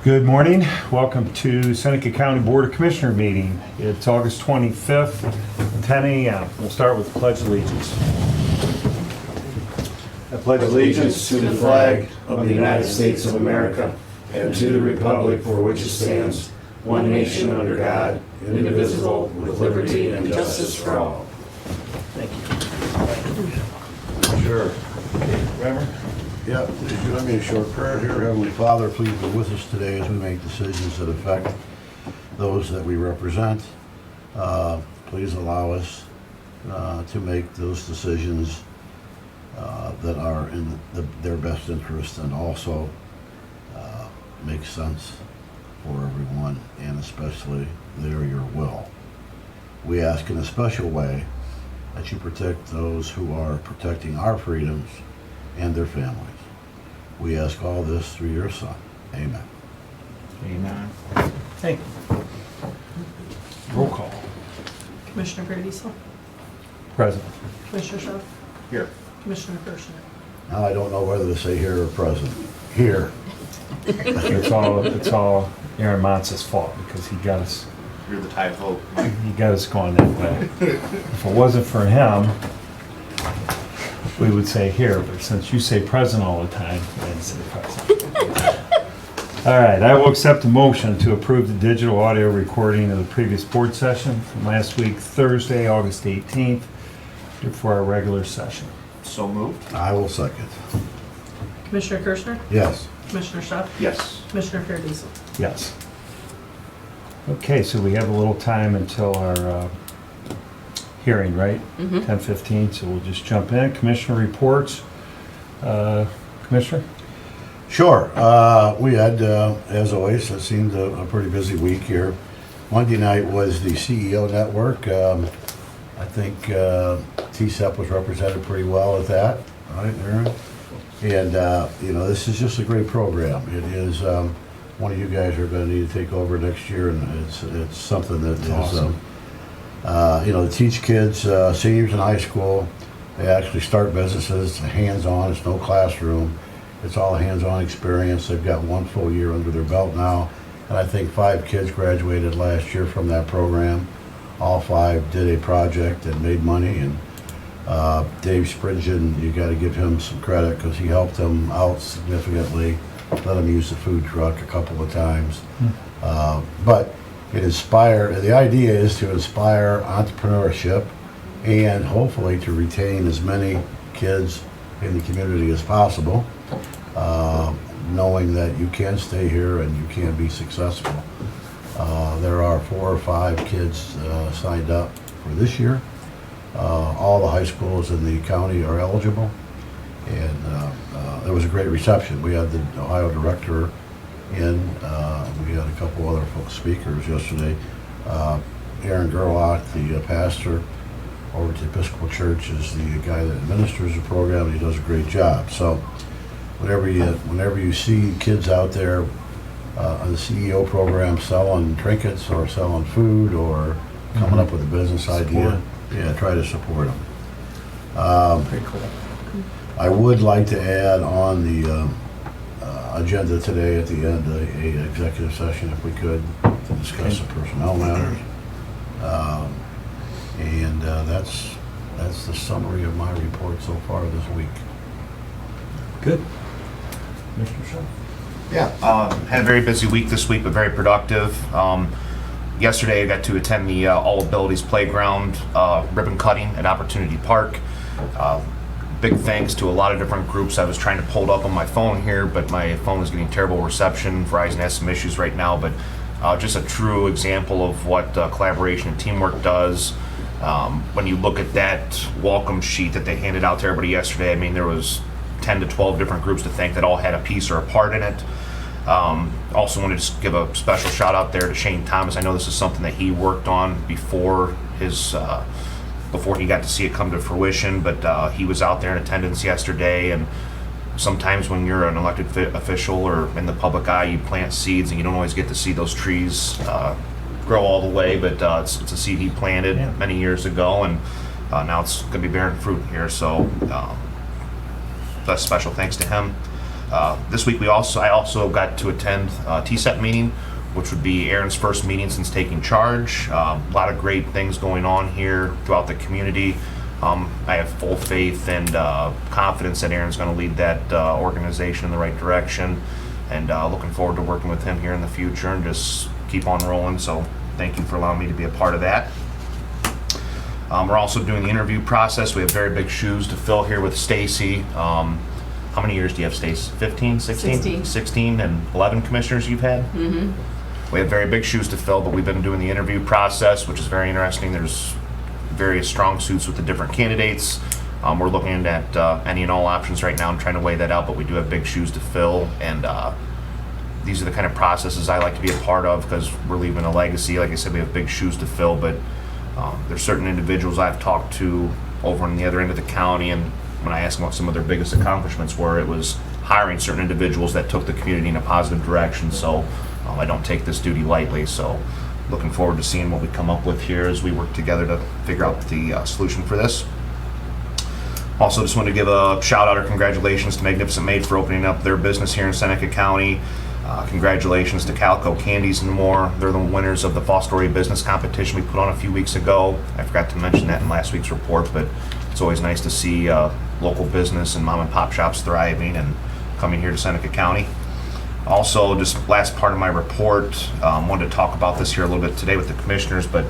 Good morning. Welcome to Seneca County Board of Commissioner meeting. It's August 25th, 10 a.m. We'll start with the Pledge of Allegiance. I pledge allegiance to the flag of the United States of America and to the republic for which it stands, one nation under God, indivisible, with liberty and justice for all. Thank you. Sure. Remember? Yeah, would you let me a short prayer here? Heavenly Father, please be with us today as we make decisions that affect those that we represent. Please allow us to make those decisions that are in their best interest and also make sense for everyone, and especially they're your will. We ask in a special way that you protect those who are protecting our freedoms and their families. We ask all this through your Son. Amen. Amen. Thank you. Roll call. Commissioner Paradiso, Present. Commissioner Shaw, Here. Commissioner Kirschner. Now I don't know whether to say here or present. Here. It's all Aaron Montz's fault because he got us. You're the tie vote. He got us going that way. If it wasn't for him, we would say here, but since you say present all the time, I'd say present. All right, I will accept a motion to approve the digital audio recording of the previous board session from last week, Thursday, August 18th, for our regular session. So moved? I will second. Commissioner Kirschner, Yes. Commissioner Shaw, Yes. Commissioner Paradiso. Yes. Okay, so we have a little time until our hearing, right? 10:15, so we'll just jump in. Commissioner reports. Commissioner? Sure. We had, as always, it seemed a pretty busy week here. Monday night was the CEO network. I think TSEP was represented pretty well at that, right, Aaron? And, this is just a great program. It is, one of you guys are going to need to take over next year, and it's something that is awesome. to teach kids, seniors in high school. They actually start businesses. It's hands-on. It's no classroom. It's all hands-on experience. They've got 1 full year under their belt now, and I think 5 kids graduated last year from that program. All 5 did a project and made money, and Dave Spridgen, you got to give him some credit because he helped them out significantly. Let him use the food truck a couple of times, but the idea is to inspire entrepreneurship and hopefully to retain as many kids in the community as possible, knowing that you can stay here and you can be successful. There are 4 or 5 kids signed up for this year. All the high schools in the county are eligible, and there was a great reception. We had the Ohio director in. We had a couple other speakers yesterday. Aaron Gerlach, the pastor over to Episcopal Church, is the guy that administers the program, and he does a great job. So whenever you see kids out there on the CEO program selling trinkets or selling food or coming up with a business idea, try to support them. Pretty cool. I would like to add on the agenda today at the end a executive session, if we could, to discuss some personnel matters. And that's the summary of my report so far this week. Good. Commissioner Shaw? Yeah, had a very busy week this week, but very productive. Yesterday I got to attend the All Abilities Playground ribbon cutting at Opportunity Park. Big thanks to a lot of different groups. I was trying to pull it up on my phone here, but my phone is getting terrible reception. Verizon has some issues right now, but just a true example of what collaboration and teamwork does. When you look at that welcome sheet that they handed out to everybody yesterday, I mean, there was 10 to 12 different groups to thank that all had a piece or a part in it. Also wanted to just give a special shout out there to Shane Thomas. I know this is something that he worked on before he got to see it come to fruition, but he was out there in attendance yesterday. And sometimes when you're an elected official or in the public eye, you plant seeds and you don't always get to see those trees grow all the way, but it's a seed he planted many years ago, and now it's going to be bearing fruit here. So that's special thanks to him. This week I also got to attend a TSEP meeting, which would be Aaron's first meeting since taking charge. A lot of great things going on here throughout the community. I have full faith and confidence that Aaron's going to lead that organization in the right direction, and looking forward to working with him here in the future and just keep on rolling. So thank you for allowing me to be a part of that. We're also doing the interview process. We have very big shoes to fill here with Stacy. How many years do you have, Stacy? 15, 16? 16 and 11 commissioners you've had? Mm-hmm. We have very big shoes to fill, but we've been doing the interview process, which is very interesting. There's various strong suits with the different candidates. We're looking at any and all options right now and trying to weigh that out, but we do have big shoes to fill, and these are the kind of processes I like to be a part of because we're leaving a legacy. Like I said, we have big shoes to fill, but there's certain individuals I've talked to over on the other end of the county, and when I asked them what some of their biggest accomplishments were, it was hiring certain individuals that took the community in a positive direction. So I don't take this duty lightly. So looking forward to seeing what we come up with here as we work together to figure out the solution for this. Also, just wanted to give a shout out or congratulations to Magnificent Maid for opening up their business here in Seneca County. Congratulations to Calico Candies and More. They're the winners of the Fall Story Business Competition we put on a few weeks ago. I forgot to mention that in last week's report, but it's always nice to see local business and mom and pop shops thriving and coming here to Seneca County. Also, just last part of my report, wanted to talk about this here a little bit today with the commissioners, but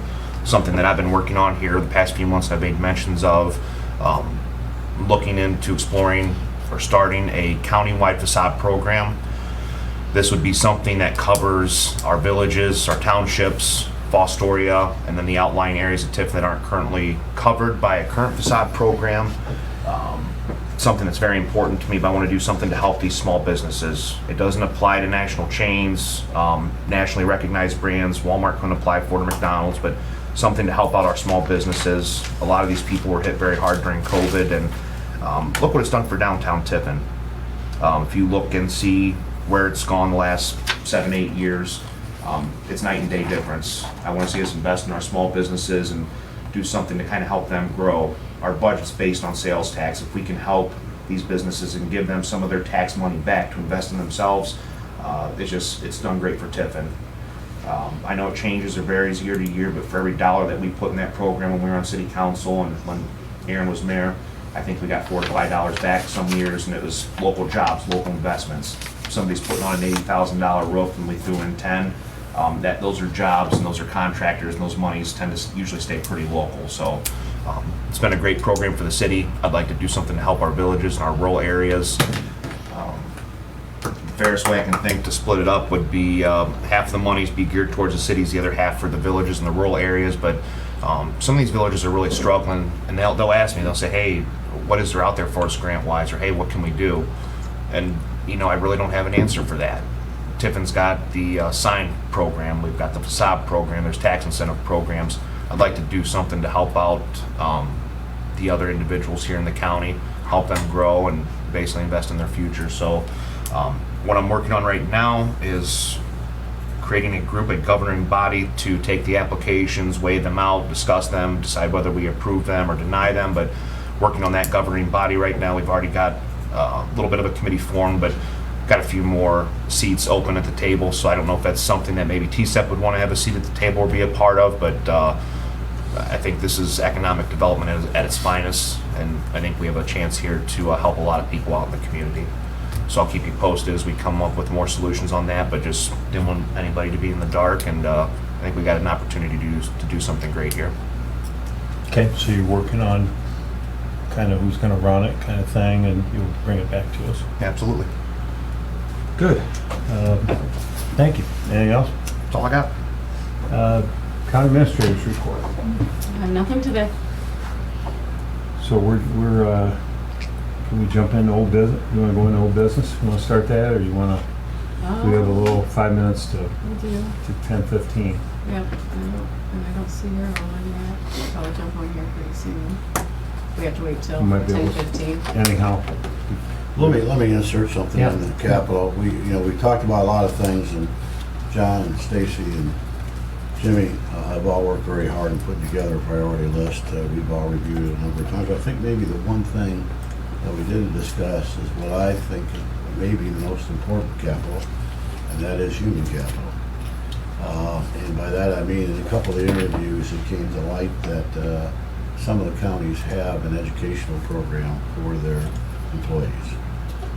something that I've been working on here the past few months I've made mentions of, looking into exploring or starting a countywide facade program. This would be something that covers our villages, our townships, Fostoria, and then the outlying areas of Tiffin that aren't currently covered by a current facade program. Something that's very important to me, but I want to do something to help these small businesses. It doesn't apply to national chains, nationally recognized brands. Walmart couldn't apply for to McDonald's, but something to help out our small businesses. A lot of these people were hit very hard during COVID, and look what it's done for downtown Tiffin. If you look and see where it's gone the last 7-8 years, it's night and day difference. I want to see us invest in our small businesses and do something to kind of help them grow. Our budget's based on sales tax. If we can help these businesses and give them some of their tax money back to invest in themselves, it's done great for Tiffin. I know it changes or varies year to year, but for every dollar that we put in that program when we were on city council and when Aaron was mayor, I think we got $4 to $5 back some years, and it was local jobs, local investments. Somebody's putting on an $80,000 roof and we threw in 10. Those are jobs and those are contractors, and those monies tend to usually stay pretty local. So it's been a great program for the city. I'd like to do something to help our villages and our rural areas. The fairest way I can think to split it up would be half the monies be geared towards the cities, the other half for the villages and the rural areas. But some of these villages are really struggling, and they'll ask me, they'll say, hey, what is there out there for us grant-wise, or hey, what can we do? And I really don't have an answer for that. Tiffin's got the sign program, we've got the facade program, there's tax incentive programs. I'd like to do something to help out the other individuals here in the county, help them grow and basically invest in their future. So what I'm working on right now is creating a group, a governing body to take the applications, weigh them out, discuss them, decide whether we approve them or deny them. But working on that governing body right now, we've already got a little bit of a committee formed, but got a few more seats open at the table. So I don't know if that's something that maybe TSEP would want to have a seat at the table or be a part of, but I think this is economic development at its finest, and I think we have a chance here to help a lot of people out in the community. So I'll keep you posted as we come up with more solutions on that, but just didn't want anybody to be in the dark, and I think we got an opportunity to do something great here. Okay, so you're working on kind of who's going to run it kind of thing, and you'll bring it back to us. Absolutely. Good. Thank you. Anything else? That's all I got. County Administrator's report. Nothing today. So we're can we jump into old business? You want to go into old business? You want to start that, or you want to? We have a little 5 minutes to We do. 10:15. Yep. I don't see her on yet. I'll probably jump on here pretty soon. We have to wait till You might be able to- 10:15. Anyhow, Let me insert something Yeah. in the capital. We talked about a lot of things, and John and Stacy and Jimmy have all worked very hard in putting together a priority list. We've all reviewed it a number of times. I think maybe the one thing that we didn't discuss is what I think maybe the most important capital, and that is human capital. And by that I mean, in a couple of the interviews, it came to light that some of the counties have an educational program for their employees,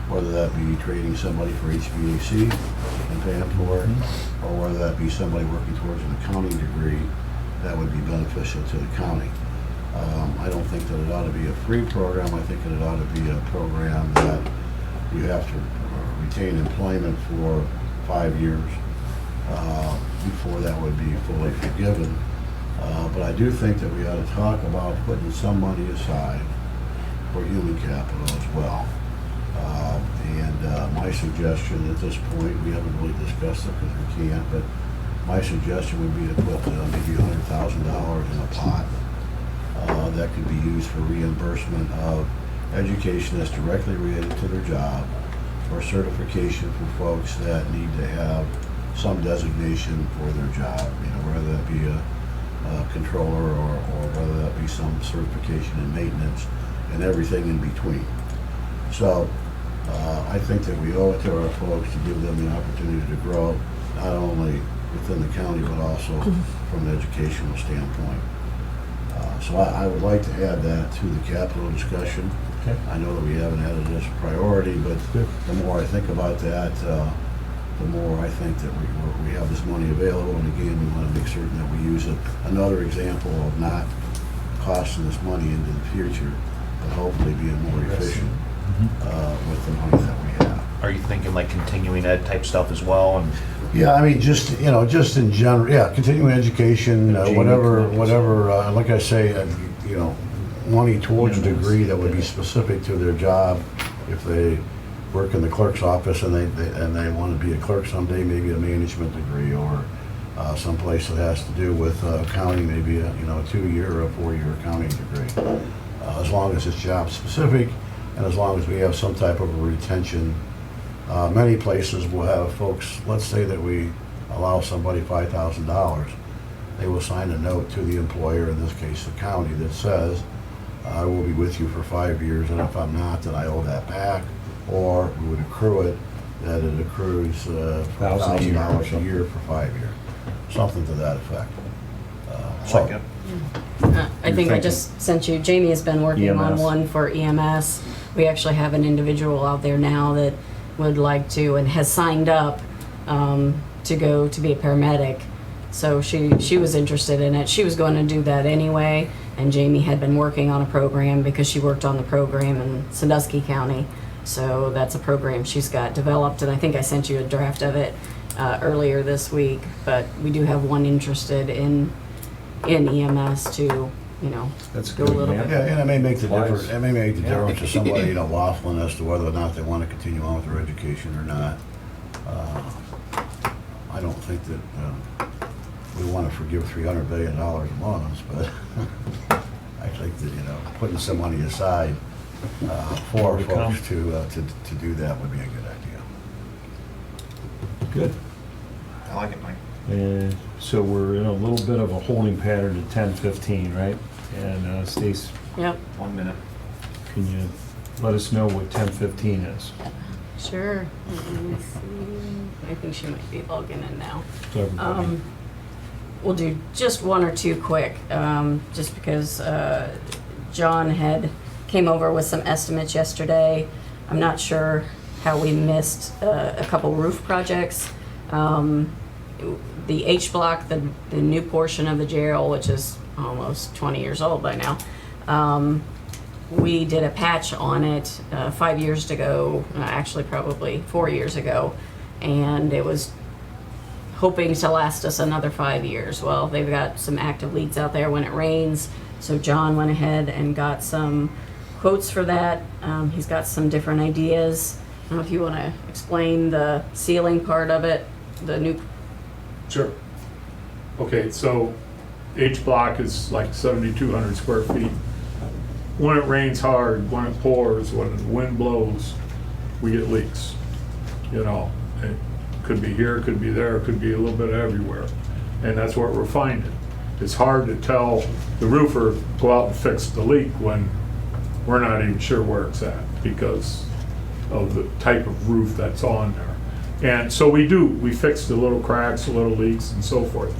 whether that be training somebody for HVAC and paying for it, or whether that be somebody working towards an accounting degree that would be beneficial to the county. I don't think that it ought to be a free program. I think that it ought to be a program that you have to retain employment for 5 years before that would be fully forgiven. But I do think that we ought to talk about putting some money aside for human capital as well. And my suggestion at this point, we haven't really discussed it because we can't, but my suggestion would be to put maybe $100,000 in a pot that could be used for reimbursement of education that's directly related to their job, or certification for folks that need to have some designation for their job, whether that be a controller or whether that be some certification in maintenance and everything in between. So I think that we owe it to our folks to give them the opportunity to grow, not only within the county, but also from an educational standpoint. So I would like to add that to the capital discussion. Okay. I know that we haven't had it as a priority, but the more I think about that, the more I think that we have this money available, and again, we want to make certain that we use it. Another example of not costing this money into the future, but hopefully being more efficient with the money that we have. Are you thinking like continuing ed type stuff as well? And Yeah, I mean, just in general, yeah, continuing education, whatever, like I say, money towards a degree that would be specific to their job. If they work in the clerk's office and they want to be a clerk someday, maybe a management degree, or someplace that has to do with accounting, maybe a 2-year or a 4-year accounting degree. As long as it's job specific, and as long as we have some type of a retention. Many places will have folks, let's say that we allow somebody $5,000, they will sign a note to the employer, in this case the county, that says, I will be with you for 5 years, and if I'm not, then I owe that back, or we would accrue it, that it accrues $1,000 a year for 5 years, something to that effect. second. I think I just sent you, Jamie has been working on EMS. one for EMS. We actually have an individual out there now that would like to and has signed up to go to be a paramedic. So she was interested in it. She was going to do that anyway, and Jamie had been working on a program because she worked on the program in Sandusky County. So that's a program she's got developed, and I think I sent you a draft of it earlier this week. But we do have one interested in EMS to, That's go a good, little man. bit. Yeah, and it may make the Wise. difference. It may make the difference to somebody, waffling as to whether or not they want to continue on with their education or not. I don't think that we want to forgive $300 billion in loans, but I think that putting some money aside for folks to do that would be a good idea. Good. I like it, Mike. And so we're in a little bit of a holding pattern at 10:15, right? And Stace, Yep, 1 minute. can you let us know what 10:15 is? sure. Let me see. I think she might be logging in now. So everybody, We'll do just one or two quick, just because John came over with some estimates yesterday. I'm not sure how we missed a couple roof projects. The H block, the new portion of the jail, which is almost 20 years old by now, we did a patch on it 5 years ago, actually probably 4 years ago, and it was hoping to last us another 5 years. Well, they've got some active leaks out there when it rains, so John went ahead and got some quotes for that. He's got some different ideas. I don't know if you want to explain the ceiling part of it, the new. Sure. Okay, so H block is like 7,200 square feet. When it rains hard, when it pours, when the wind blows, we get leaks. It could be here, could be there, could be a little bit everywhere. And that's what we're finding. It's hard to tell the roofer, go out and fix the leak when we're not even sure where it's at, because of the type of roof that's on there. And so we fix the little cracks, the little leaks and so forth.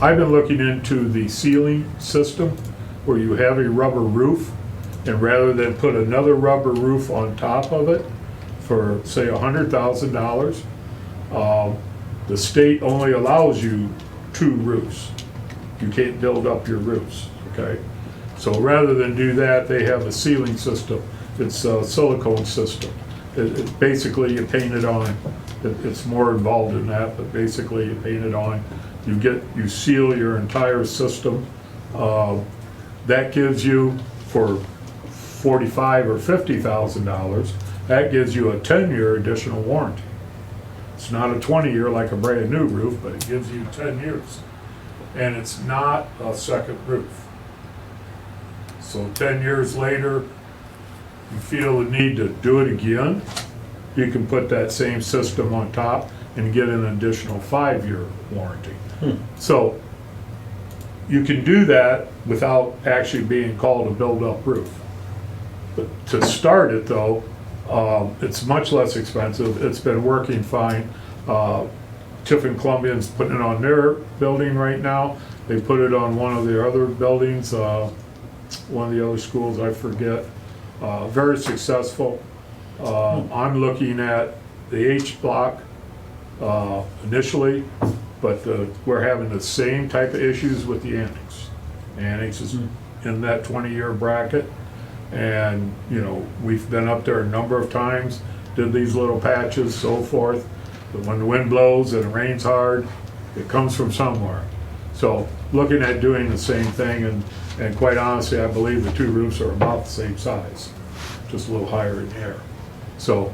I've been looking into the ceiling system where you have a rubber roof, and rather than put another rubber roof on top of it for, say, $100,000, the state only allows you 2 roofs. You can't build up your roofs, okay? So rather than do that, they have a ceiling system. It's a silicone system. It's basically you paint it on. It's more involved in that, but basically you paint it on. You seal your entire system. That gives you, for $45,000 or $50,000, that gives you a 10-year additional warranty. It's not a 20-year like a brand new roof, but it gives you 10 years. And it's not a second roof. So 10 years later, you feel the need to do it again, you can put that same system on top and get an additional 5-year warranty. So you can do that without actually being called a build-up roof. But to start it though, it's much less expensive. It's been working fine. Tiffin Columbian's putting it on their building right now. They put it on one of their other buildings, one of the other schools, I forget. Very successful. I'm looking at the H block initially, but we're having the same type of issues with the annex. Annex is in that 20-year bracket, and you know, we've been up there a number of times, did these little patches, so forth. But when the wind blows and it rains hard, it comes from somewhere. So looking at doing the same thing, and quite honestly, I believe the 2 roofs are about the same size, just a little higher in the air. So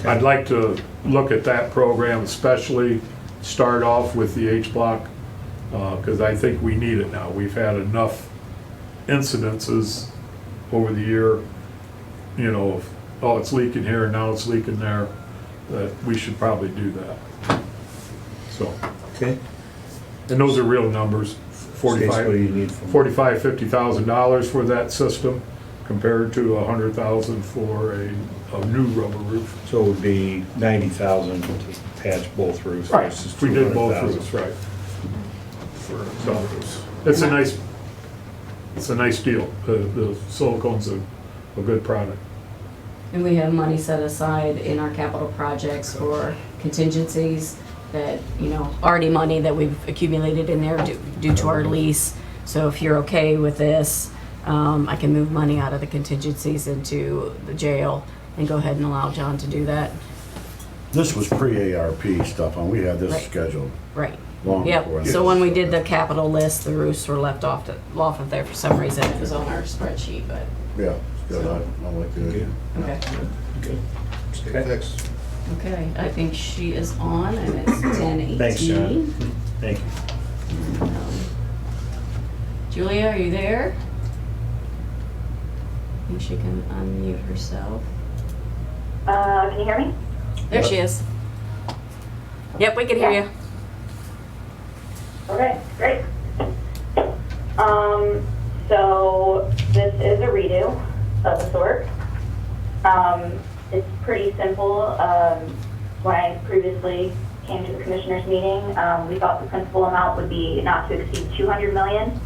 I'd like to look at that program, especially start off with the H block, because I think we need it now. We've had enough incidences over the year, you know, of, oh, it's leaking here, now it's leaking there, that we should probably do that. So, Okay. and those are real numbers, What do you need from $45,000, $50,000 for that system, compared to $100,000 for a new rubber roof. So it would be 90,000 to patch both roofs. Right, versus we did both 200,000. roofs, right. For both roofs. It's a nice deal. The silicone's a good product. And we have money set aside in our capital projects for contingencies that, you know, already money that we've accumulated in there due to our lease. So if you're okay with this, I can move money out of the contingencies into the jail and go ahead and allow John to do that. This was pre-ARP stuff, and we had this Right. scheduled Right. long before. Yep. this. So when we did the capital list, the roofs were left off of there for some reason. It was on our spreadsheet, but, Yeah, it's good. I like the idea. okay. Okay. Thanks. Okay, I think she is on and it's 10:18. Thanks, John. Thank you. Julia, are you there? I think she can unmute herself. Can you hear me? There she is. Yep, we can hear you. Okay, great. So this is a redo of a sort. It's pretty simple. When I previously came to the commissioners meeting, we thought the principal amount would be not to exceed 200 million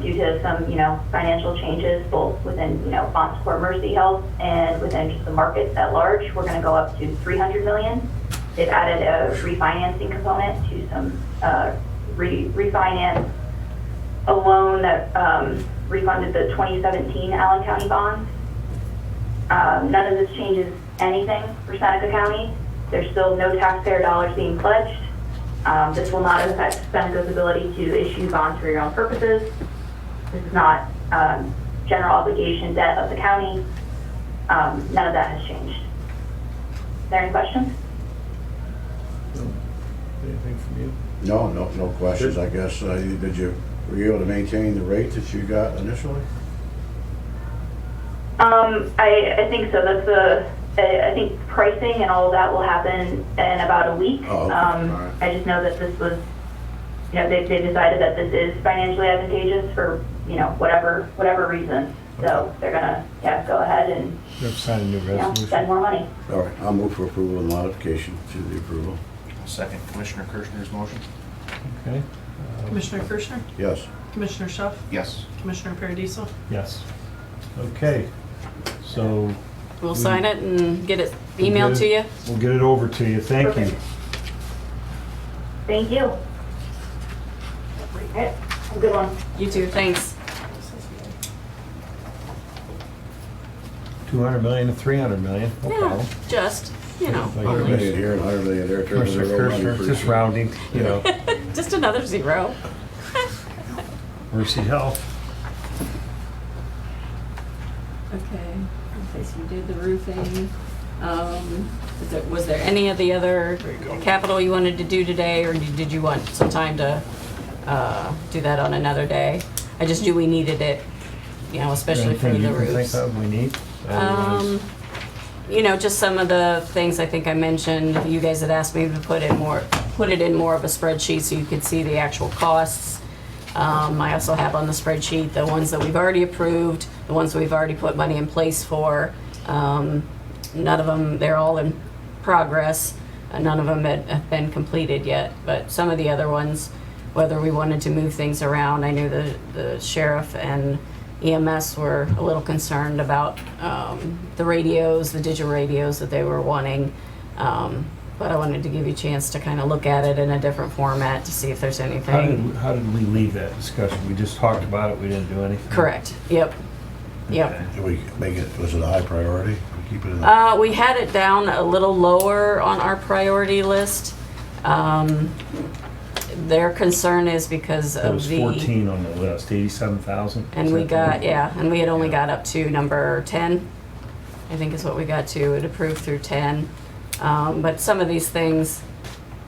due to some, financial changes both within, Font Support Mercy Health and within just the markets at large. We're going to go up to 300 million. They've added a refinancing component to some refinance a loan that refunded the 2017 Allen County bonds. None of this changes anything for Seneca County. There's still no taxpayer dollars being pledged. This will not affect Seneca's ability to issue bonds for your own purposes. This is not general obligation debt of the county. None of that has changed. Are there any questions? Anything from you? No questions, I guess. Were you able to maintain the rate that you got initially? I think so. I think pricing and all of that will happen in about a week. Oh, okay. All right. I just know that this was, they decided that this is financially advantageous for, whatever reason. So they're gonna, go ahead and, You have to sign a new spend resolution. more money. All right, I'll move for approval of the modification to the approval. Second Commissioner Kirchner's motion. Okay, Commissioner Kirschner? Yes. Commissioner Schuff? Yes. Commissioner Paradiso? yes. Okay, so We'll sign it and get it emailed to you. we'll get it over to you. Thank you. Perfect. Thank you. All right, have a good one. You too, thanks. 200 million to 300 million, no Yeah, problem. just, you know, 100 million here and 100 million there. turns Commissioner into real money Kirchner, pretty just soon. rounding, you know, just another zero. Mercy Health. Okay, okay, so you did the roofing. Was there any of the other capital you wanted to do today, or did you want some time to do that on another day? I just knew we needed it, you know, especially for Anything the you can think roofs. of we need? Otherwise- You know, just some of the things I think I mentioned, you guys had asked me to put it in more of a spreadsheet so you could see the actual costs. I also have on the spreadsheet the ones that we've already approved, the ones we've already put money in place for. None of them, they're all in progress. None of them have been completed yet, but some of the other ones, whether we wanted to move things around, I knew the sheriff and EMS were a little concerned about the radios, the digital radios that they were wanting. But I wanted to give you a chance to kind of look at it in a different format to see if there's anything. How did we leave that discussion? We just talked about it, we didn't do anything? Correct, yep, yep. Okay. Did we make it, was it a high priority? We keep it in the... We had it down a little lower on our priority list. Their concern is because It of was the, 14 on the list, 87,000. and we got, yeah, and we had only got up to number 10, I think is what we got to. It approved through 10. But some of these things,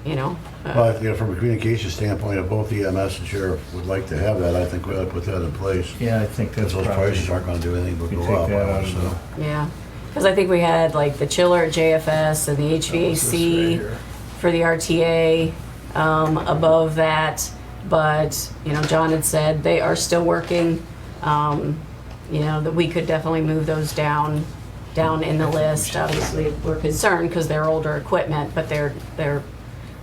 you know, Well, you know, from a communication standpoint, if both EMS and sheriff would like to have that, I think we ought to put that in place. Yeah, I think that's Because those probably. prices aren't gonna do anything but You go take up. that out of so. yeah. Because I think we had like the chiller at JFS and the That was this right HVAC here. for the RTA above that. But, you know, John had said they are still working. You know, that we could definitely move those down in the list. Obviously, we're concerned because they're older equipment, but they're,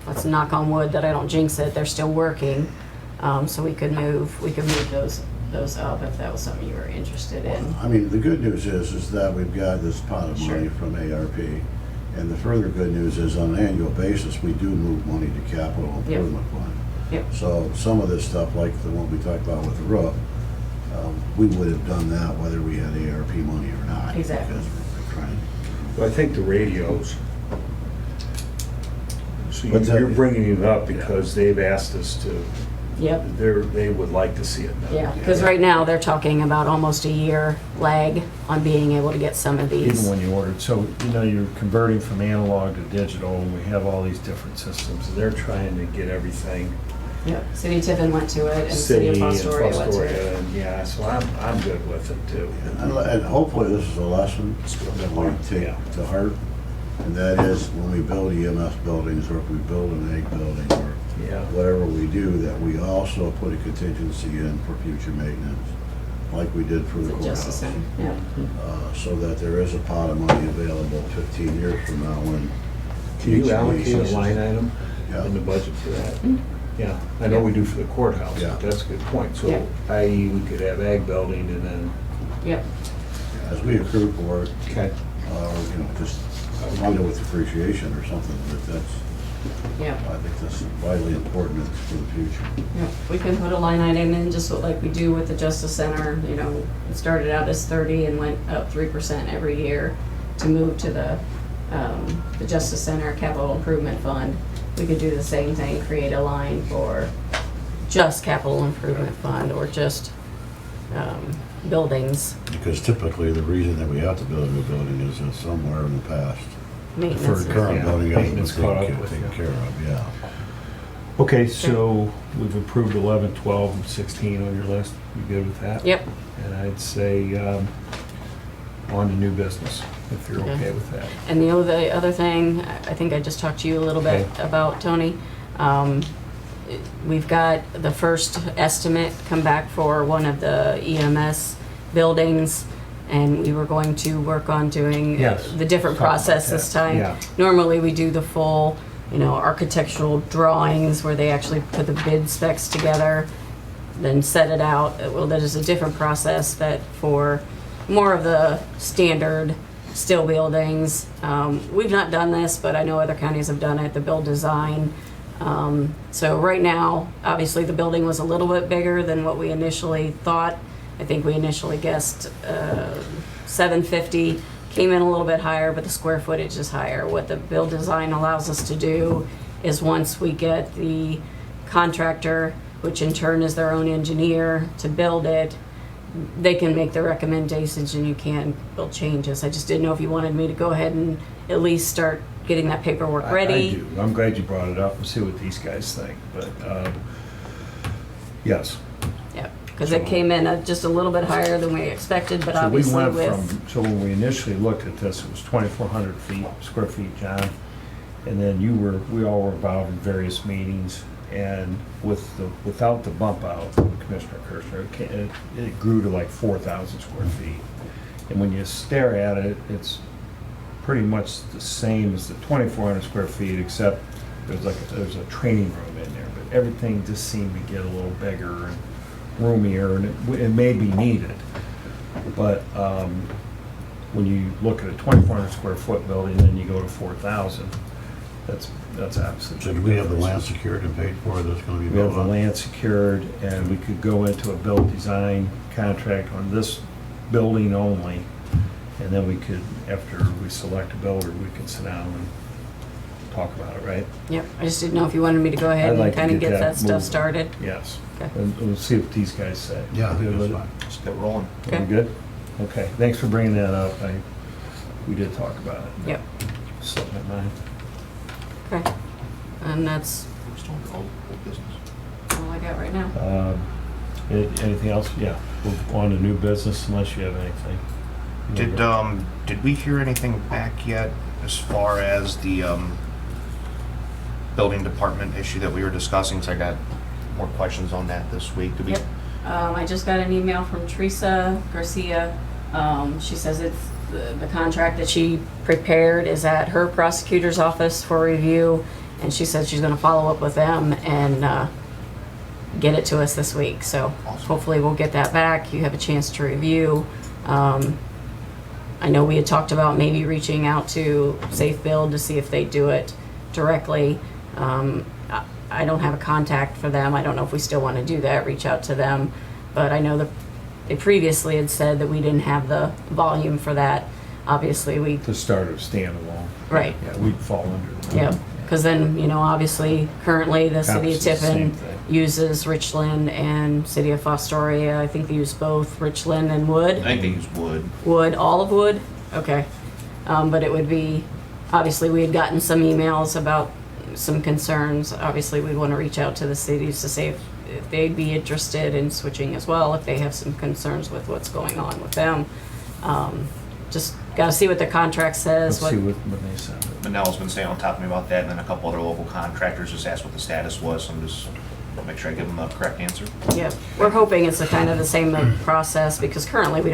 let's knock on wood that I don't jinx it, they're still working. So we could move those up if that was something you were interested in. I mean, the good news is that we've got this pot of Sure. money from ARP. And the further good news is on an annual basis, we do move money to capital improvement fund. Yep. So some of this stuff, like the one we talked about with the roof, we would have done that whether we had ARP money or not. Exactly. Because we're trying. Well, I think the radios, so What's that? you're bringing it up because they've asked us to, Yep. they would like to see it now. Yeah, because right now they're talking about almost a year lag on being able to get some of Even these. when you ordered, so, you know, you're converting from analog to digital, and we have all these different systems, and they're trying to get everything. Yep, City of Tiffin went to it and City of and Fostoria went to it. Fostoria, and yeah, so I'm good with it too. And hopefully this is a lesson that we take Yeah. to heart. And that is when we build EMS buildings, or if we build an egg building, or Yeah. whatever we do, that we also put a contingency in for future maintenance, like we did for the The Justice courthouse. Center, yeah. So that there is a pot of money available 15 years from now when. Can you HVAC allocate a ceases. line item Yeah. in the budget for that? Yeah, I know we do for the courthouse, Yeah. but that's a good point. Yeah. So i.e. we could have ag building and then, Yep, As we accrue for it, okay, you know, just fund it with appreciation or something, but that's, yep, I think that's vitally important for the future. yep. We can put a line item in just like we do with the Justice Center, you know, it started out as 30 and went up 3% every year to move to the Justice Center Capital Improvement Fund. We could do the same thing, create a line for just Capital Improvement Fund or just buildings, Because typically, the reason that we have to build a new building is that somewhere in the past, the maintenance. current Yeah, building hasn't been maintenance caught up taken with taken you. care of, yeah. Okay, so we've approved 11, 12, and 16 on your list. You good with that? Yep, And I'd say on to new business, if you're Okay. okay with that. and the other thing, I think I just talked to you a little bit Okay. about, Tony. We've got the first estimate come back for one of the EMS buildings, and we were going to work on doing Yes. the different Talk about process this that. time. Yeah. Normally, we do the full, architectural drawings where they actually put the bid specs together, then set it out. Well, that is a different process that for more of the standard steel buildings. We've not done this, but I know other counties have done it, the build design. So right now, obviously, the building was a little bit bigger than what we initially thought. I think we initially guessed 750, came in a little bit higher, but the square footage is higher. What the build design allows us to do is once we get the contractor, which in turn is their own engineer, to build it, they can make the recommendations and you can build changes. I just didn't know if you wanted me to go ahead and at least start getting that paperwork ready. I do. I'm glad you brought it up and see what these guys think, but, yes. Yep, because it came in just a little bit higher than we expected, but So we obviously went with, so when we initially looked at this, it was 2,400 square feet, John. And then we all were involved in various meetings, and without the bump out, Commissioner Kirchner, it grew to like 4,000 square feet. And when you stare at it, it's pretty much the same as the 2,400 square feet, except there's a training room in there, but everything just seemed to get a little bigger and roomier, and it may be needed. But when you look at a 2,400 square foot building, and then you go to 4,000, that's absolutely. So do we have the land secured and paid for that's gonna be We have built the on? land secured, and we could go into a build design contract on this building only. And then we could, after we select a builder, we could sit down and talk about it, right? yep, I just didn't know if you wanted me to go ahead I'd like and to kind of get get that that stuff moving. started. Yes. Okay. And we'll see what these guys say. Yeah, I think Good with that's it? fine. Let's get rolling. Are we Okay. good? Okay, thanks for bringing that up. We did talk about it. Yep, Slipped my mind. okay. And that's We're still in old business. all I got right now. Anything else? Yeah, we'll go on to new business unless you have anything. Did we hear anything back yet as far as the building department issue that we were discussing? Because I got more questions on that this week. Did we? Yep. I just got an email from Teresa Garcia. She says it's the contract that she prepared is at her prosecutor's office for review, and she said she's going to follow up with them and get it to us this week. So Awesome. hopefully we'll get that back. You have a chance to review. I know we had talked about maybe reaching out to Safe Build to see if they do it directly. I don't have a contact for them. I don't know if we still want to do that, reach out to them. But I know that they previously had said that we didn't have the volume for that. Obviously, we, To start a standalone. right, Yeah, we'd fall under that. yep. Because then, obviously, currently the city of Accomplish the same Tiffin thing. uses Richland and city of Fostoria. I think they use both Richland and Wood. I think they use wood. Wood, all of Wood? Okay. But it would be, obviously, we had gotten some emails about some concerns. Obviously, we'd want to reach out to the cities to see if they'd be interested in switching as well, if they have some concerns with what's going on with them. Just got to see what the contract says. Let's see what they said. Manel's been staying on top of me about that, and then a couple other local contractors just asked what the status was. So I'm just make sure I give them the correct answer. Yeah, we're hoping it's kind of the same process, because currently we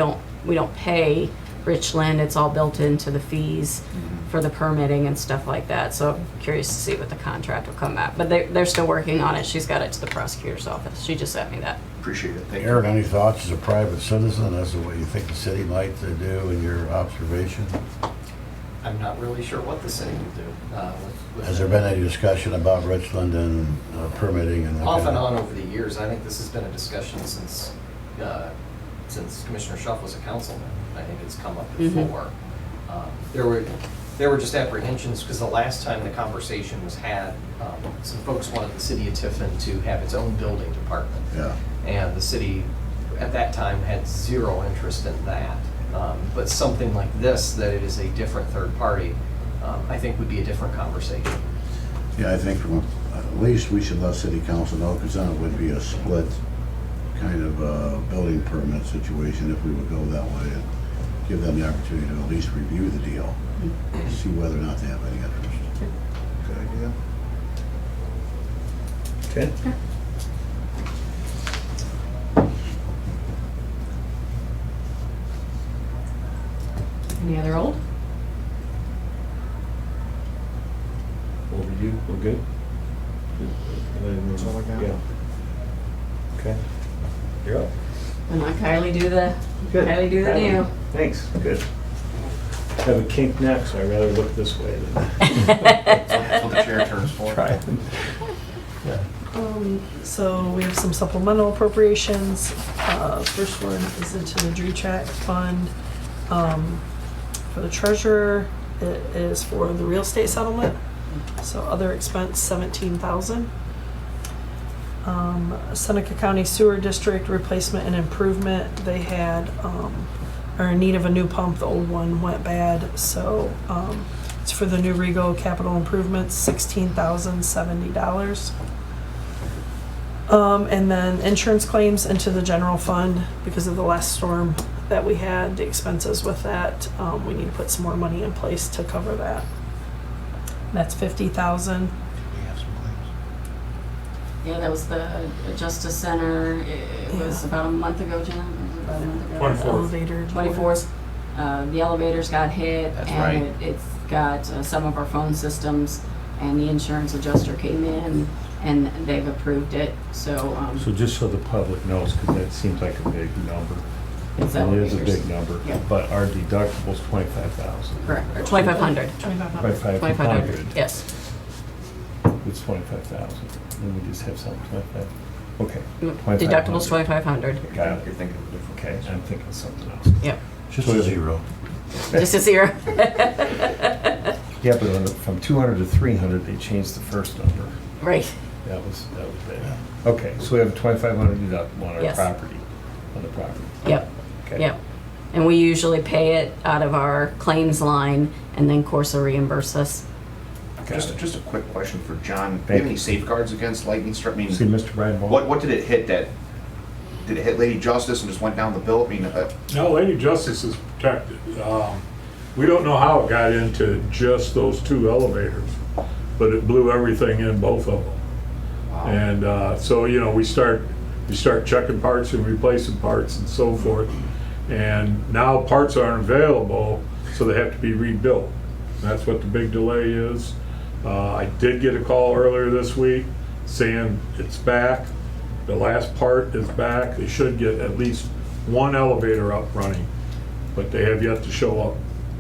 don't pay Richland. It's all built into the fees for the permitting and stuff like that. So I'm curious to see what the contract will come at. But they're still working on it. She's got it to the prosecutor's office. She just sent me that. Appreciate it. Thank you. Aaron, any thoughts as a private citizen as to what you think the city might do in your observation? I'm not really sure what the city will do. with Has there it. been any discussion about Richland and permitting and that Off kind and of- on over the years, I think this has been a discussion since Commissioner Schuff was a councilman. I think it's come up before. There were just apprehensions, because the last time the conversation was had, some folks wanted the city of Tiffin to have its own building department. Yeah. And the city, at that time, had zero interest in that. But something like this, that it is a different third party, I think would be a different conversation. Yeah, I think at least we should let city council know, because then it would be a split kind of building permit situation if we would go that way, and give them the opportunity to at least review the deal, see whether or not they have any interest. Good idea. Okay. Okay. Any other old? Overdue, we're good? That's all I got. Yeah. Okay. You're up. And let Kylie do the Good. deal. Thanks, good. Have a kink neck, so I'd rather look this way than. That's what the chair turns for. Try it. Yeah. So we have some supplemental appropriations. First one is into the DRECHAC fund. For the treasurer, it is for the real estate settlement. So other expense, 17,000. Seneca County Sewer District replacement and improvement. They had, are in need of a new pump. The old one went bad. So it's for the new Rego capital improvements, $16,070. And then insurance claims into the general fund because of the last storm that we had, the expenses with that. We need to put some more money in place to cover that. That's 50,000. We have some claims. Yeah, that was the Justice Center. It was about a month ago, Jen. It was about a month ago. 24th. Elevator. 24th. The elevators got hit, That's and right. it's got some of our phone systems, and the insurance adjuster came in, and they've approved it. So, So just so the public knows, because that seems like a big number. it's It is a elevators. big number, Yeah. but our deductible's 25,000. Correct, or 2,500. 2,500. 2,500, yes. It's 25,000, then we just have something like that. Okay. Deductible's 2,500. Got it. You're thinking of a different Okay, case. I'm thinking something else. Yep, Just a zero. just a zero. Yeah, but from 200 to 300, they changed the first number. Right, That was big. Okay, so we have a 2,500 deductible on our Yes. property, on the property. yep, Okay. yep. And we usually pay it out of our claims line, and then Corsa reimburse us. Got it. Just a quick question for John. Do you Thank have any you. safeguards against lightning strike? I mean, See Mr. Brian Ball? what did it hit that, did it hit Lady Justice and just went down the bill? I mean, No, Lady Justice is protected. We don't know how it got into just those two elevators, but it blew everything in both of them. wow. And so, you know, we start checking parts and replacing parts and so forth. And now parts aren't available, so they have to be rebuilt. That's what the big delay is. I did get a call earlier this week saying it's back. The last part is back. They should get at least one elevator up running, but they have yet to show up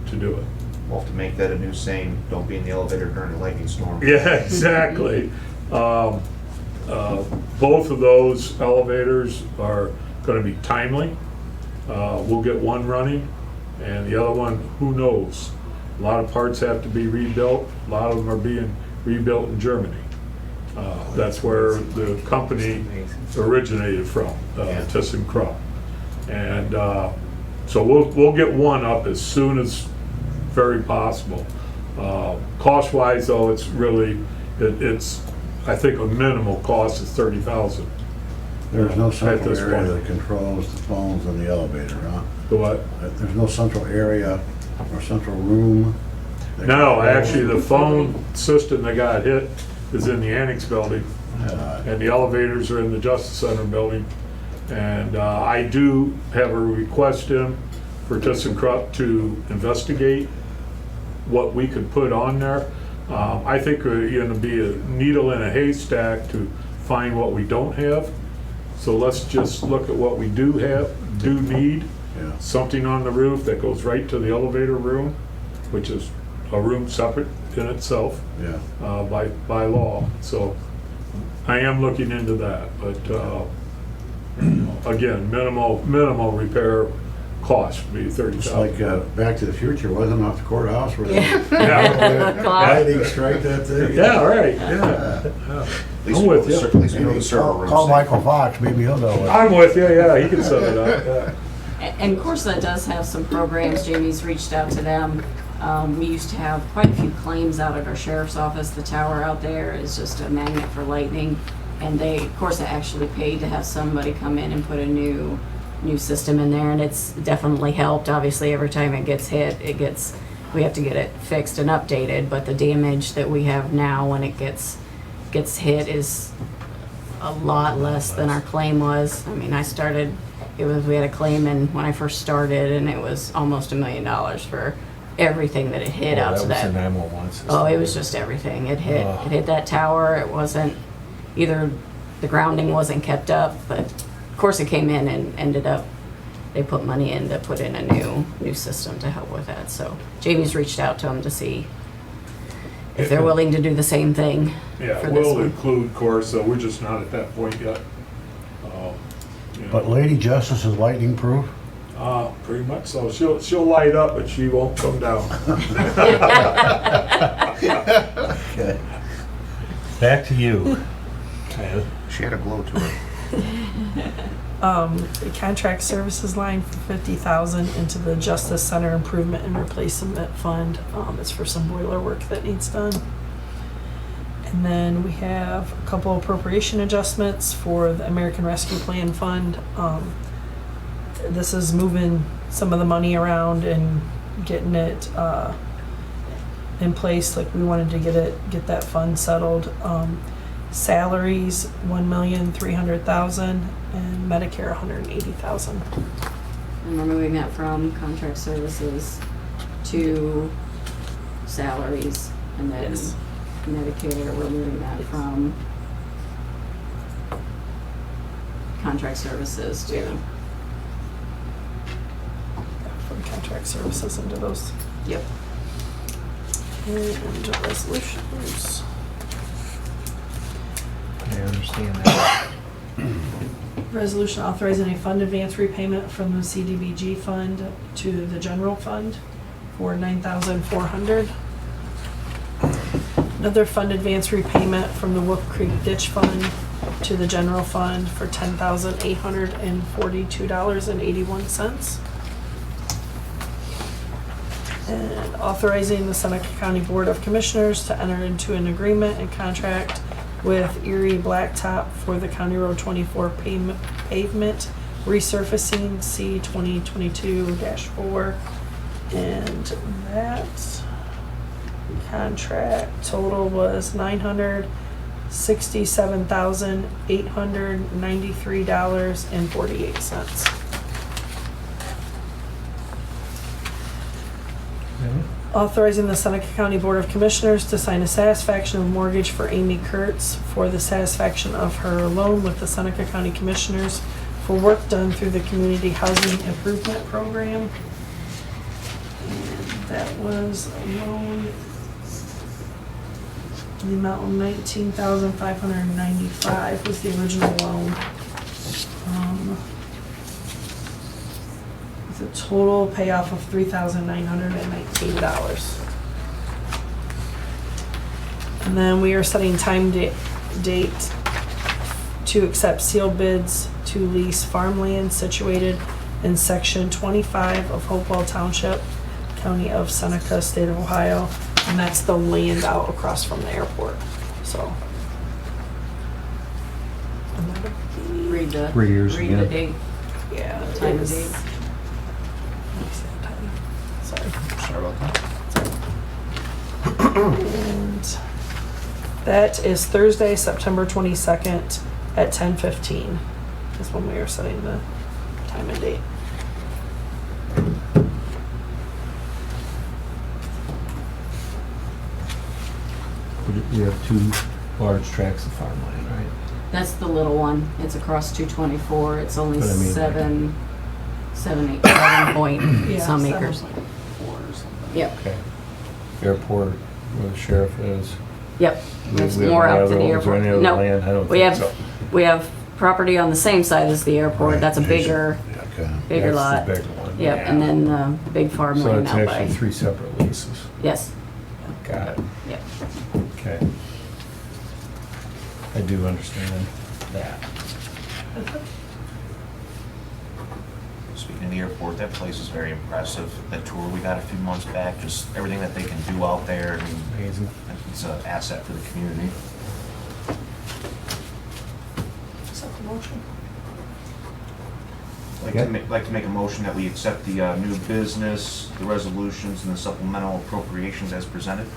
to do it. We'll have to make that a new saying, don't be in the elevator during a lightning storm. Yeah, exactly. Both of those elevators are going to be timely. We'll get one running, and the other one, who knows? A lot of parts have to be rebuilt. A lot of them are being rebuilt in Germany. That's where the company originated from, ThyssenKrupp. And so we'll get one up as soon as very possible. Cost-wise, though, it's really, it's I think a minimal cost is $30,000. There's no At central this area point. that controls the phones in the elevator, huh? The what? There's no central area or central room? that No, controls- actually, the phone system that got hit is in the annex building, and the elevators are in the Justice Center building. And I do have a request in for ThyssenKrupp to investigate what we could put on there. I think we're going to be a needle in a haystack to find what we don't have. So let's just look at what we do need. Yeah. Something on the roof that goes right to the elevator room, which is a room separate in itself Yeah. by law. So I am looking into that, but again, minimal repair cost would be It's $30,000. like Back to the Future, wasn't it, off the courthouse where they Yeah. lightning strike that thing? Yeah, right, yeah. At least I'm we know with the you. at least we know the server room's Call safe. Michael Fox, maybe he'll know it. I'm with you, yeah, he can set it up, yeah. And Corsa does have some programs. Jamie's reached out to them. We used to have quite a few claims out at our sheriff's office. The tower out there is just a magnet for lightning. And Corsa actually paid to have somebody come in and put a new system in there, and it's definitely helped. Obviously, every time it gets hit, we have to get it fixed and updated, but the damage that we have now when it gets hit is a lot less than our claim was. I mean, I started we had a claim in when I first started, and it was almost $1 million for everything that it hit out to That was the that. 911 system. Oh, it was just everything. It hit that tower. It wasn't, either the grounding wasn't kept up, but of course it came in and ended up, they put money in to put in a new system to help with that. So Jamie's reached out to them to see if they're willing to do the same thing Yeah, for this we'll one. include course, so we're just not at that point yet. You know, But Lady Justice is lightning proof? pretty much so. She'll light up, but she won't come down. Okay. Back to you. Tyler. She had a glow to her. The contract services line for 50,000 into the Justice Center Improvement and Replacement Fund. It's for some boiler work that needs done. And then we have a couple appropriation adjustments for the American Rescue Plan Fund. This is moving some of the money around and getting it in place. Like, we wanted to get that fund settled. Salaries, 1,300,000, and Medicare, 180,000. And we're moving that from contract services to salaries, and then Yes. Medicare, we're moving that from contract services to, From contract services into those. yep. And resolutions. I understand that. Resolution authorizing a fund advance repayment from the CDBG fund to the general fund for $9,400. Another fund advance repayment from the Wolf Creek Ditch Fund to the general fund for $10,842.81. And authorizing the Seneca County Board of Commissioners to enter into an agreement and contract with Erie Blacktop for the County Road 24 pavement resurfacing C 2022-4. And that contract total was $967,893.48. Authorizing the Seneca County Board of Commissioners to sign a satisfaction of mortgage for Amy Kurtz for the satisfaction of her loan with the Seneca County Commissioners for work done through the Community Housing Improvement Program. And that was a loan in the amount of $19,595 was the original loan. With a total payoff of $3,919. And then we are setting time date to accept sealed bids to lease farmland situated in section 25 of Hopewell Township, County of Seneca, State of Ohio. And that's the land out across from the airport, so. And that'll be- Read the 3 years read the again. date, Yeah. time it and was- date. Sorry. Sorry about that. And that is Thursday, September 22nd at 10:15 is when we are setting the time and date. We have 2 large tracts of farmland, right? That's the little one. It's across 224. It's only But I mean, seven point Yeah, some 7.4 acres. or something. Yep, Okay. Airport, where the sheriff is. yep. We- There's we have more any out to other- the is there airport. any other No, land? I don't we think have, so. we have property on the same side as the airport. Right, That's a there's bigger, Okay. bigger That's lot. the bigger one. Yep, and then the big So farmland it's out actually by. 3 separate leases. Yes, Got it. yep. Okay. I do understand that. Speaking of the airport, that place is very impressive. That tour we got a few months back, just everything that they can do out there, and Amazing. it's an asset for the community. Accept the motion. Like to make a motion that we accept the new business, the resolutions, and the supplemental appropriations as presented.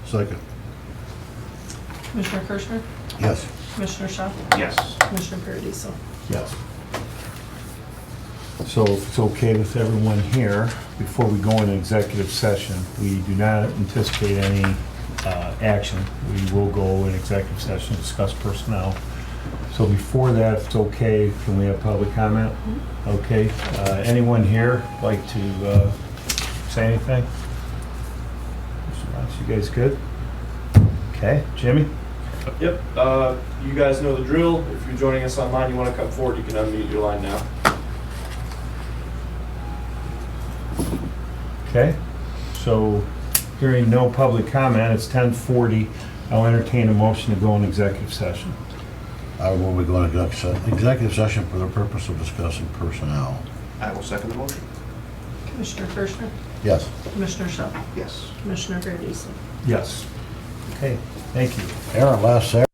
Second. Commissioner Kirschner? Yes. Commissioner Shaw? Yes. Commissioner Paradiso? Yes. So if it's okay with everyone here, before we go into executive session, we do not anticipate any action. We will go in executive session, discuss personnel. So before that, if it's okay, can we have public comment? Okay, anyone here like to say anything? Mr. Ross, you guys good? Okay, Jimmy? Yep, you guys know the drill. If you're joining us online, you want to come forward, you can unmute your line now. Okay, so hearing no public comment, it's 10:40. I'll entertain a motion to go in executive session. I will be going to executive session for the purpose of discussing personnel. I will second the motion. Commissioner Kirschner, Yes. Commissioner Shaw, Yes. Commissioner Verdeesen. Yes. Okay, thank you. Aaron, last Saturday.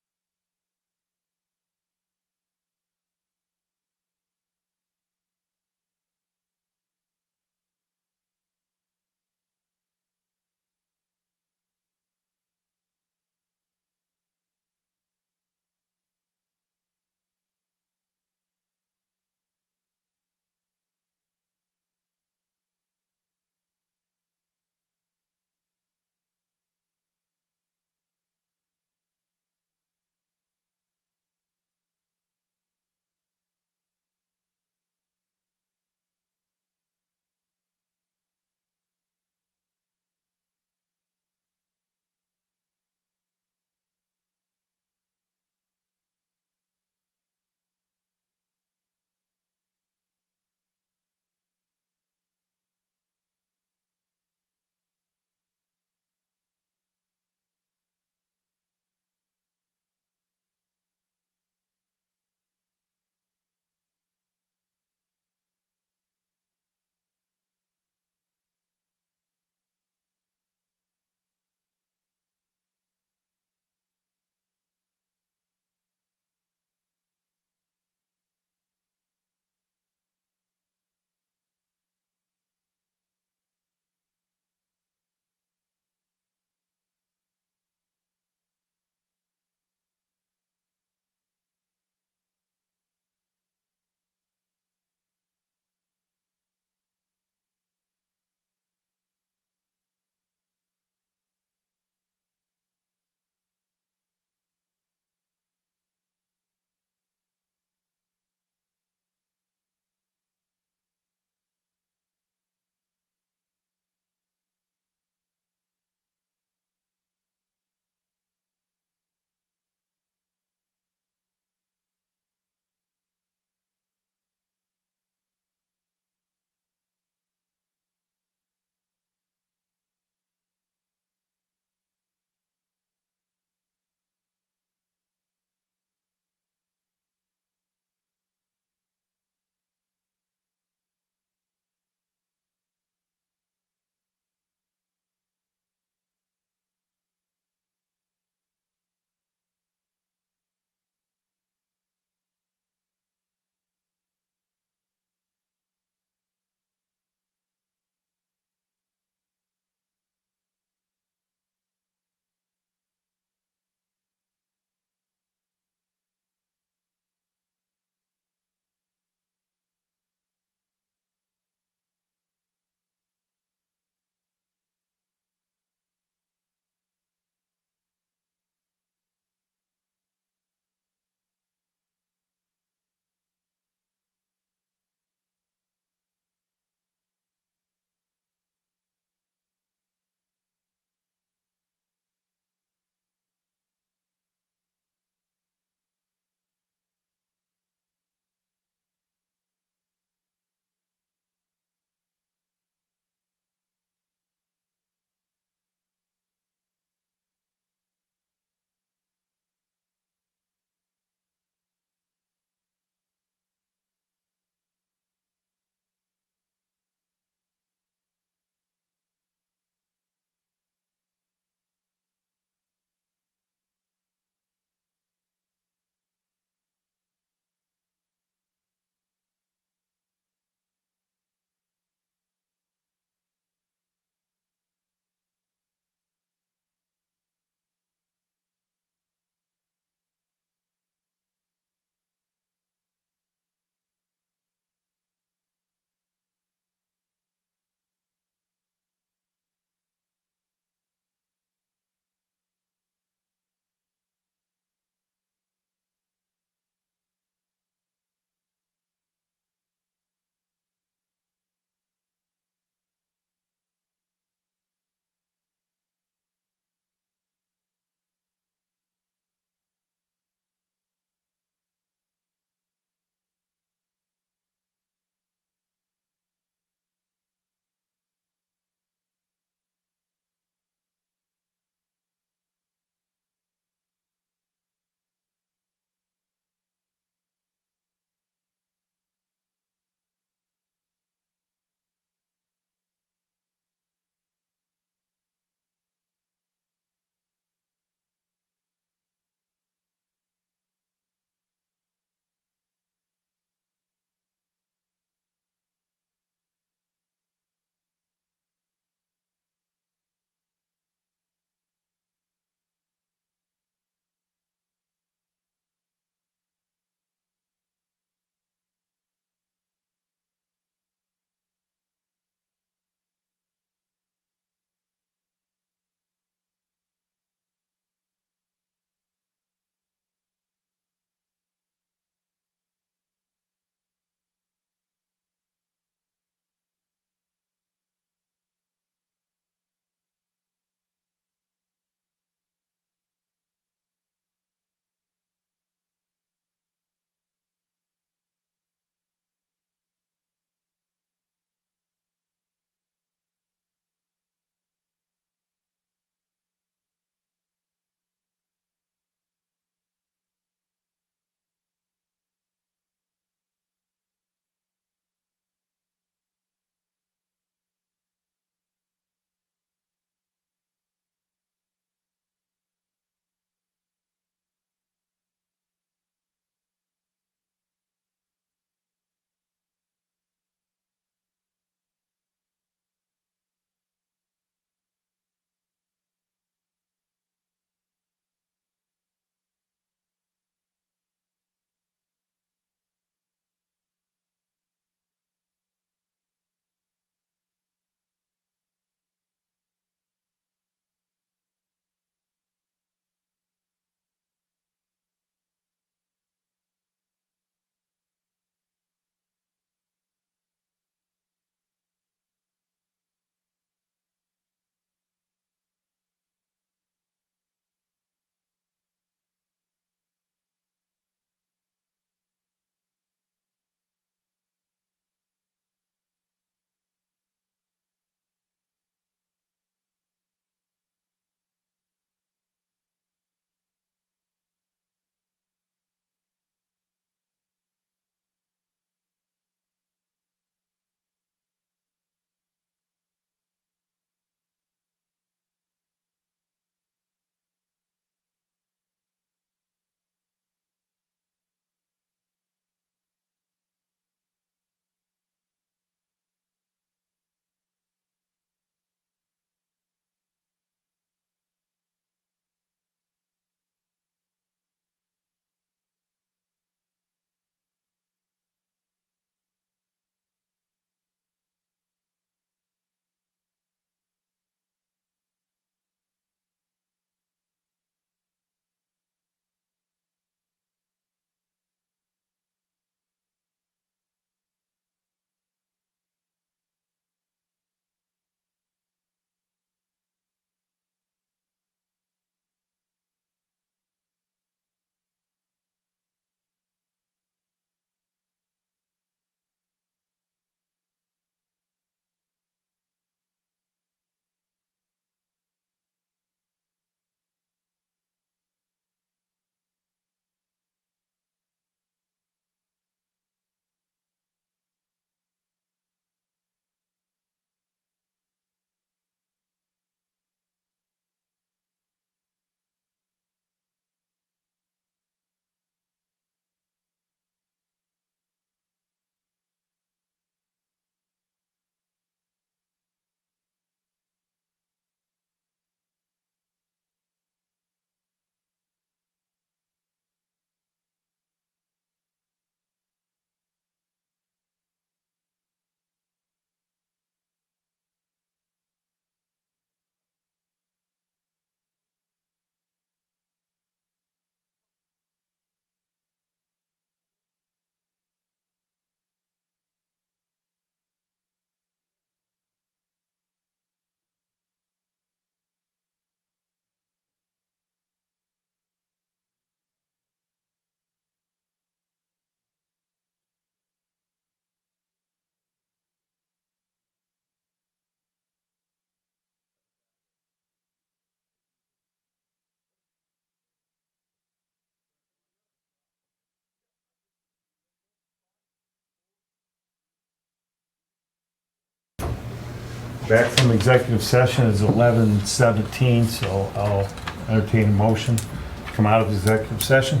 Back from executive session is 11:17, so I'll entertain a motion to come out of executive session.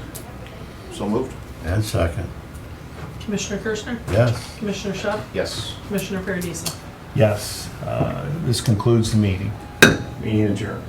So moved? And second, Commissioner Kirschner? yes. Commissioner Schuck? Yes. Commissioner Paradisa? Yes, this concludes the meeting. Meeting adjourned.